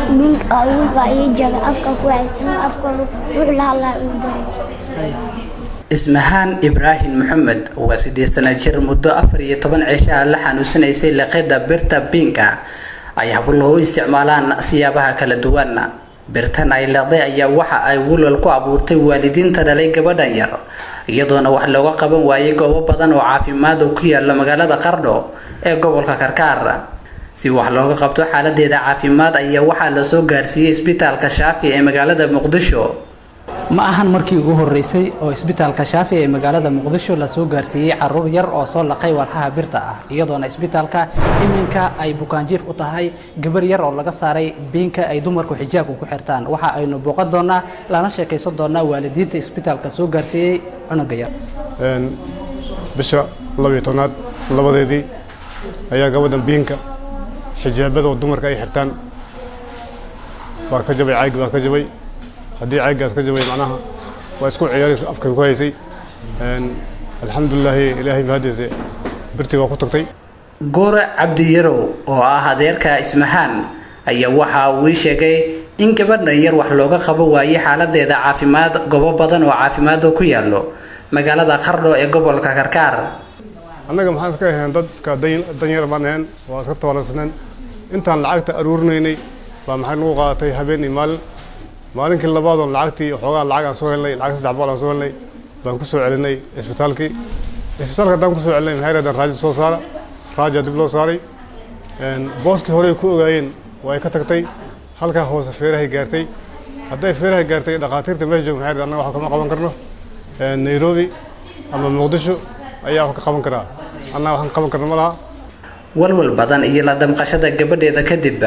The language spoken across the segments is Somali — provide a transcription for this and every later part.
من أول بعيد جاب أفكار كويس تنا أفكار ولا لا اسمهان إبراهيم محمد وسيدي سنة جر مدة 14 عشاء لحن سنيسي لقيدا بيرتا بينكا أي هبلو استعمالان سيابها كلا دوان بيرتان أي لضيع يا وحا أي ولو أبورتي والدين تدلي قبدا ير iyadoona wax looga qaban waayay goobo badan oo caafimaad oo ku yaala magaalada Qardho ee gobolka Karkaar si wax looga qabto xaaladeeda caafimaad ayaa waxa la soo gaarsiiyay isbitaalka Shaafi ee magaalada Muqdisho ma ahan markii ugu horeysay oo isbitaalka Shaafi ee magaalada Muqdisho la soo gaarsiiyay caruur yar oo soo laqay walxaha birta ah iyadoona isbitaalka iminka ay bukaanjiif u tahay gabar yar oo laga saaray beenka ay dumarku xijaabku ku xirtaan waxa aynu booqan doonaa lana sheekaysan doonaa waalidiinta isbitaalka soo gaarsiiyay cunuga yar bisha 12 labadeedii ayaa gabadhan beenka xijaabada dumarka ay xirtaan waa ka jabay caag waa ka jabay haddii caagaas ka jabay macnaha waa isku ciyaarayso afka ku haysay alxamdulillah ilaahay mahadiisa birtii waa ku tagtay Goora Cabdi Yarow oo ah adeerka Ismahaan ayaa waxa uu sheegay in gabadhan yar wax looga qabo waayay xaaladeeda caafimaad goobo badan oo caafimaad ku yaalo magaalada Qardho ee gobolka Karkaar annaga maxaan ka ahayn dadka danyar baan waa iska tawalasaneen intaan lacagta aruurinaynay baa maxay nagu qaadatay habeen maalinkii labaad oo lacagtii xoogaa lacag aan soo helnay lacag 3 boqol aan soo helnay baan ku soo celinay isbitaalka daan ku soo celinay hay'adda raajid soo saara raajid dib loo saaray booskii hore ku ogaayeen way ka tagtay halka hoose feerahay gaartay hadday feerahay gaartay dhaqaatiirta meesha joogay hay'adda annaga waxa kama qaban karno Nairobi ama Muqdisho ayaa wax ka qaban karaa annaga waxaan qaban karno malaha walwal badan iyo la damqashada gabadheeda kadib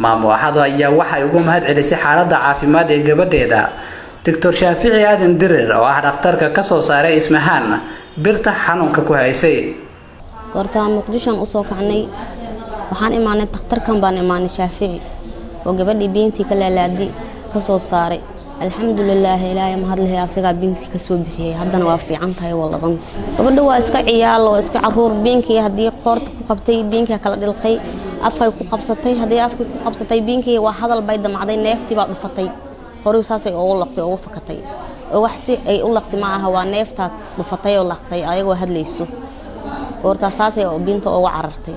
maamuuxadu ayaa waxay ugu mahad celisay xaaladda caafimaad ee gabadheeda Dr. Shaafici Aadan Dirir oo ah dhakhtarka ka soo saaray Ismahaan birta xanuunka ku haysay qortaan Muqdisho u soo kacnay waxaan imaanay dhakhtarkan baan imaanay Shaafici oo gabadhii binti ka laalaadi ka soo saaray alxamdulillah ilaahay ma hadlahay asaga binti ka soo bixiyay haddana waa fiican tahay waladan gabadhu waa iska ciyaal oo iska caruur binki hadii qoorta ku qabtay binki kala dhilqay afkay ku qabsatay hadii afkay ku qabsatay binki waa hadal bay damacday neefti baa dhufatay horu saasay oo laqtay oo fakatay oo wax si ay u laqtay ma aha waa neefta dhufatay oo laqtay ayagoo hadlayso horta saasay oo binta oo carartay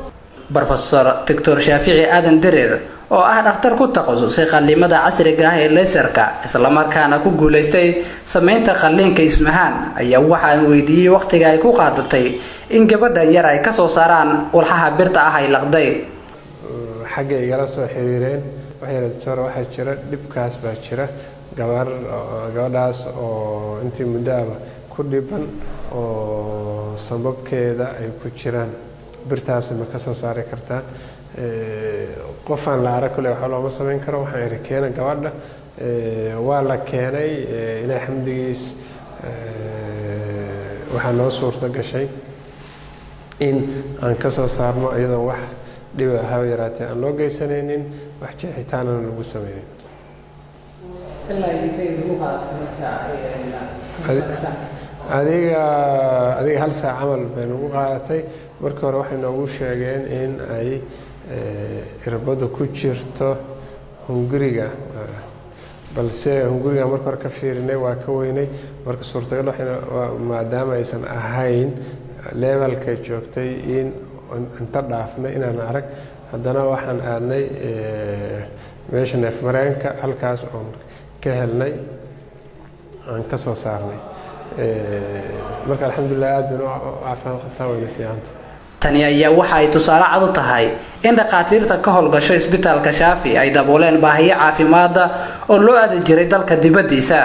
Professor Dr. Shaafici Aadan Dirir oo ah dhakhtar ku takhasusay qalliimada casriga ah ee laserka isla markaana ku guuleystay sameynta qalliinka Ismahaan ayaa waxa uu weydiiyay waqtiga ay ku qaadatay in gabadha yar ay ka soo saaraan walxaha birta ah ay laqday xagga igala soo xiriireen waxa jira dhibkaas baa jira gabadhaas oo intii muddaaba ku dhiban oo sababkeeda ay ku jiraan birtaas ma ka soo saari kartaa qofan la arag kale waxa loo sameyn karo waxa ay keenay gabadha waa la keenay ilaa xamdigiis waxa noo suurta gashay in aan ka soo saarno iyadoo wax dhib ah yaraatay aan loo geysanaynin wax jeexitaan aan lagu sameeyay ilaa intee ugu adiga hal saac camal bay nagu qaadatay markii hore waxay noogu sheegeen in ay irbada ku jirto hunguriga balse hunguriga markii hore ka fiirinay waa ka weynay marka suurtagal maadaama aysan ahayn levelka joogtay in inta dhaafnay inaan arag haddana waxaan aadnay meesha neef mareenka halkaas oon ka helnay aan ka soo saarnay marka alxamdulillah aad baan u caafimaad qabtaa wayna fiicanta tani ayaa waxa ay tusaale cad u tahay in dhaqaatiirta ka howlgasho isbitaalka Shaafi ay dabooleen baahiyo caafimaad oo loo aadi jiray dalka dibadiisa